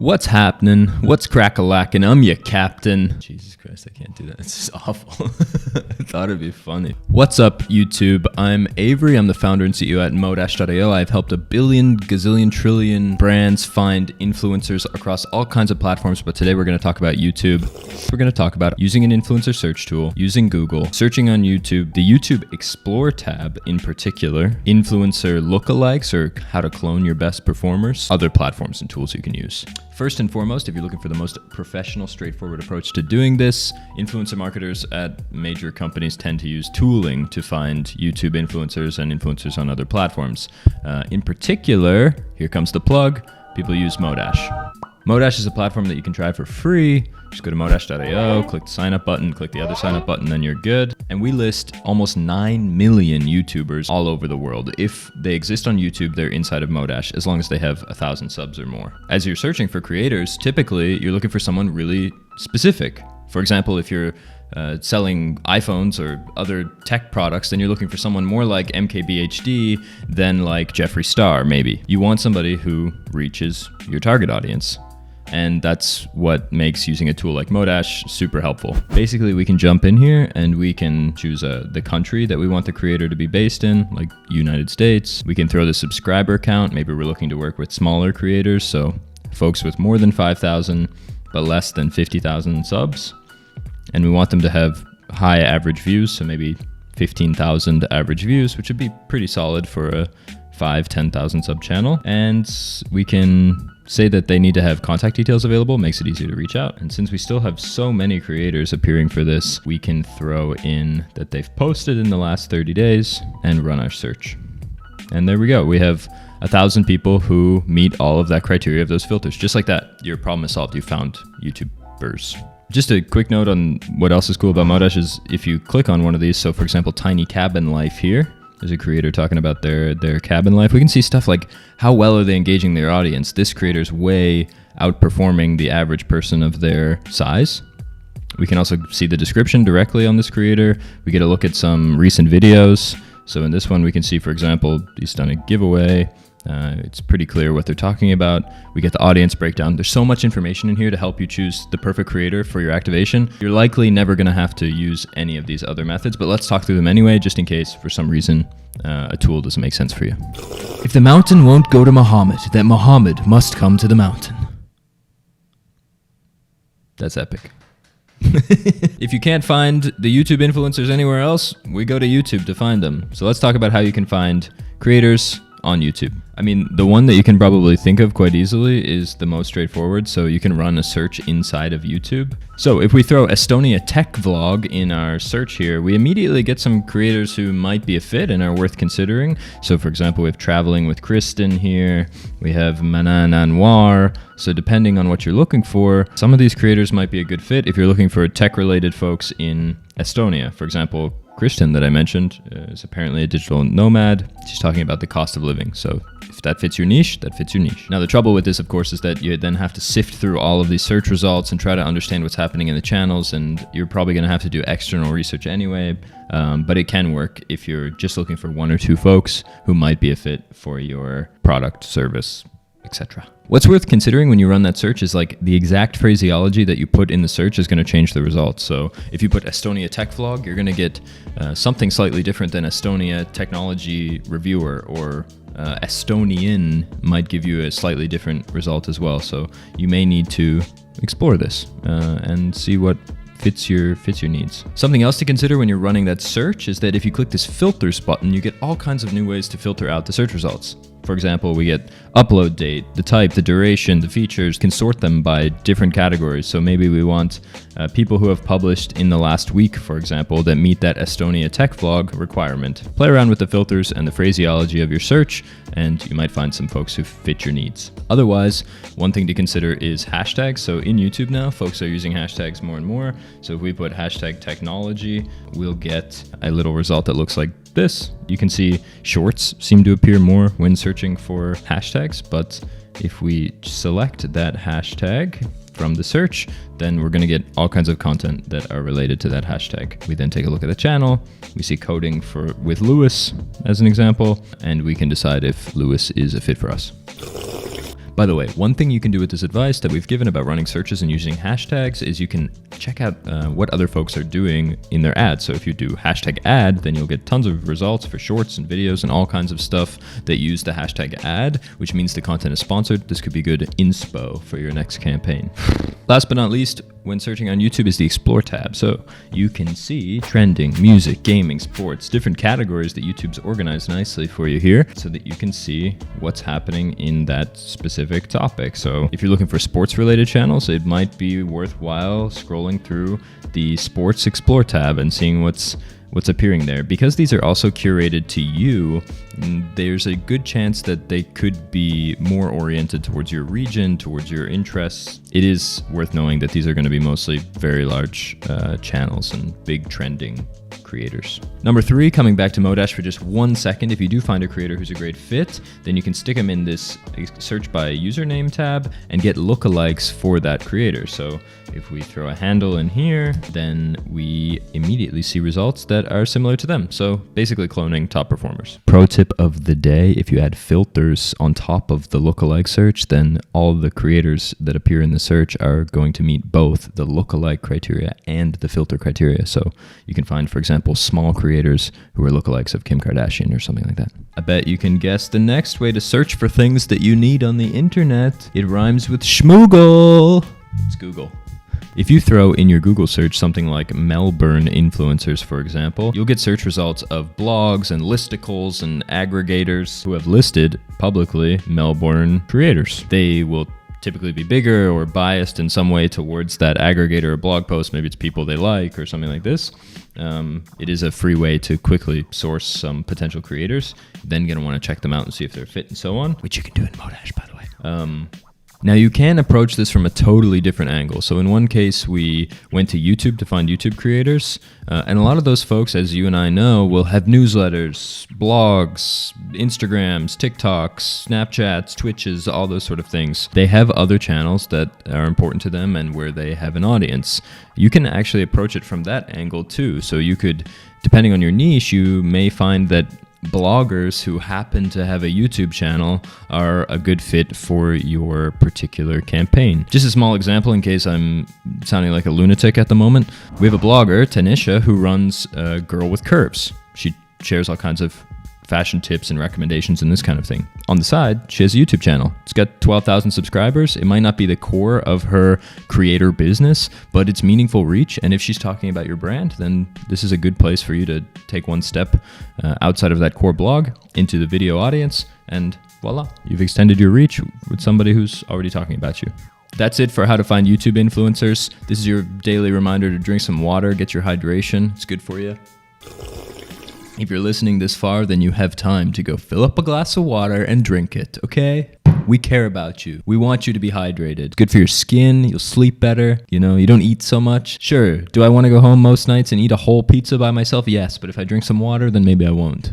What's happening? What's crack-a-lackin'? I'm your captain. Jesus Christ, I can't do that. It's just awful. I thought it'd be funny. What's up, YouTube? I'm Avery. I'm the founder and CEO at Modash.io. I've helped a billion, gazillion, trillion brands find influencers across all kinds of platforms, but today we're going to talk about YouTube. We're going to talk about using an influencer search tool, using Google, searching on YouTube, the YouTube Explore tab in particular, influencer lookalikes or how to clone your best performers, other platforms and tools you can use. First and foremost, if you're looking for the most professional, straightforward approach to doing this, influencer marketers at major companies tend to use tooling to find YouTube influencers and influencers on other platforms. In particular, here comes the plug, people use Modash. Modash is a platform that you can try for free. Just go to modash.io, click the sign up button, click the other sign up button, then you're good. And we list almost 9 million YouTubers all over the world. If they exist on YouTube, they're inside of Modash, as long as they have 1,000 subs or more. As you're searching for creators, typically you're looking for someone really specific. For example, if you're selling iPhones or other tech products, then you're looking for someone more like MKBHD than like Jeffree Star, maybe. You want somebody who reaches your target audience. And that's what makes using a tool like Modash super helpful. Basically, we can jump in here and we can choose the country that we want the creator to be based in, like United States. We can throw the subscriber count. Maybe we're looking to work with smaller creators, so folks with more than 5,000 but less than 50,000 subs. And we want them to have high average views, so maybe 15,000 average views, which would be pretty solid for a 10,000 sub channel. And we can say that they need to have contact details available, makes it easier to reach out. And since we still have so many creators appearing for this, we can throw in that they've posted in the last 30 days and run our search. And there we go. We have 1,000 people who meet all of that criteria of those filters. Just like that, your problem is solved. You found YouTubers. Just a quick note on what else is cool about Modash is if you click on one of these, so for example, Tiny Cabin Life here, there's a creator talking about their cabin life. We can see stuff like how well are they engaging their audience. This creator's way outperforming the average person of their size. We can also see the description directly on this creator. We get a look at some recent videos. So in this one, we can see, for example, he's done a giveaway. It's pretty clear what they're talking about. We get the audience breakdown. There's so much information in here to help you choose the perfect creator for your activation. You're likely never going to have to use any of these other methods, but let's talk through them anyway, just in case for some reason a tool doesn't make sense for you. If the mountain won't go to Muhammad, then Muhammad must come to the mountain. That's epic. If you can't find the YouTube influencers anywhere else, we go to YouTube to find them. So let's talk about how you can find creators on YouTube. I mean, the one that you can probably think of quite easily is the most straightforward, so you can run a search inside of YouTube. So if we throw Estonia tech vlog in our search here, we immediately get some creators who might be a fit and are worth considering. So for example, we have Traveling with Kristen here, we have Manan Anwar. So depending on what you're looking for, some of these creators might be a good fit if you're looking for tech-related folks in Estonia. For example, Kristen that I mentioned is apparently a digital nomad. She's talking about the cost of living. So if that fits your niche, that fits your niche. Now the trouble with this, of course, is that you then have to sift through all of these search results and try to understand what's happening in the channels, and you're probably going to have to do external research anyway. But it can work if you're just looking for 1 or 2 folks who might be a fit for your product, service, etc. What's worth considering when you run that search is like the exact phraseology that you put in the search is going to change the results. So if you put Estonia tech vlog, you're going to get something slightly different than Estonia technology reviewer, or Estonian might give you a slightly different result as well. So you may need to explore this and see what fits your needs. Something else to consider when you're running that search is that if you click this filters button, you get all kinds of new ways to filter out the search results. For example, we get upload date, the type, the duration, the features, can sort them by different categories. So maybe we want people who have published in the last week, for example, that meet that Estonia tech vlog requirement. Play around with the filters and the phraseology of your search, and you might find some folks who fit your needs. Otherwise, one thing to consider is hashtags. So in YouTube now, folks are using hashtags more and more. So if we put hashtag technology, we'll get a little result that looks like this. You can see shorts seem to appear more when searching for hashtags, but if we select that hashtag from the search, then we're going to get all kinds of content that are related to that hashtag. We then take a look at the channel, we see coding with Lewis as an example, and we can decide if Lewis is a fit for us. By the way, one thing you can do with this advice that we've given about running searches and using hashtags is you can check out what other folks are doing in their ads. So if you do hashtag ad, then you'll get tons of results for shorts and videos and all kinds of stuff that use the hashtag ad, which means the content is sponsored. This could be good inspo for your next campaign. Last but not least, when searching on YouTube is the Explore tab. So you can see trending, music, gaming, sports, different categories that YouTube's organized nicely for you here so that you can see what's happening in that specific topic. So if you're looking for sports related channels, it might be worthwhile scrolling through the Sports Explore tab and seeing what's appearing there. Because these are also curated to you, there's a good chance that they could be more oriented towards your region, towards your interests. It is worth knowing that these are going to be mostly very large channels and big trending creators. Number 3, coming back to Modash for just 1 second, if you do find a creator who's a great fit, then you can stick them in this search by username tab and get lookalikes for that creator. So if we throw a handle in here, then we immediately see results that are similar to them. So basically cloning top performers. Pro tip of the day, if you add filters on top of the lookalike search, then all the creators that appear in the search are going to meet both the lookalike criteria and the filter criteria. So you can find, for example, small creators who are lookalikes of Kim Kardashian or something like that. I bet you can guess the next way to search for things that you need on the internet. It rhymes with schmoogle. It's Google. If you throw in your Google search something like Melbourne influencers, for example, you'll get search results of blogs and listicles and aggregators who have listed publicly Melbourne creators. They will typically be bigger or biased in some way towards that aggregator or blog post. Maybe it's people they like or something like this. It is a free way to quickly source some potential creators. Then you're going to want to check them out and see if they're fit and so on, which you can do in Modash, by the way. Now you can approach this from a totally different angle. So in one case, we went to YouTube to find YouTube creators. And a lot of those folks, as you and I know, will have newsletters, blogs, Instagrams, TikToks, Snapchats, Twitches, all those sort of things. They have other channels that are important to them and where they have an audience. You can actually approach it from that angle too. So you could, depending on your niche, you may find that bloggers who happen to have a YouTube channel are a good fit for your particular campaign. Just a small example in case I'm sounding like a lunatic at the moment. We have a blogger, Tanisha, who runs Girl with Curves. She shares all kinds of fashion tips and recommendations and this kind of thing. On the side, she has a YouTube channel. It's got 12,000 subscribers. It might not be the core of her creator business, but it's meaningful reach. And if she's talking about your brand, then this is a good place for you to take one step outside of that core blog into the video audience. And voila, you've extended your reach with somebody who's already talking about you. That's it for how to find YouTube influencers. This is your daily reminder to drink some water, get your hydration. It's good for you. If you're listening this far, then you have time to go fill up a glass of water and drink it, okay? We care about you. We want you to be hydrated. Good for your skin. You'll sleep better. You know, you don't eat so much. Sure, do I want to go home most nights and eat a whole pizza by myself? Yes, but if I drink some water, then maybe I won't.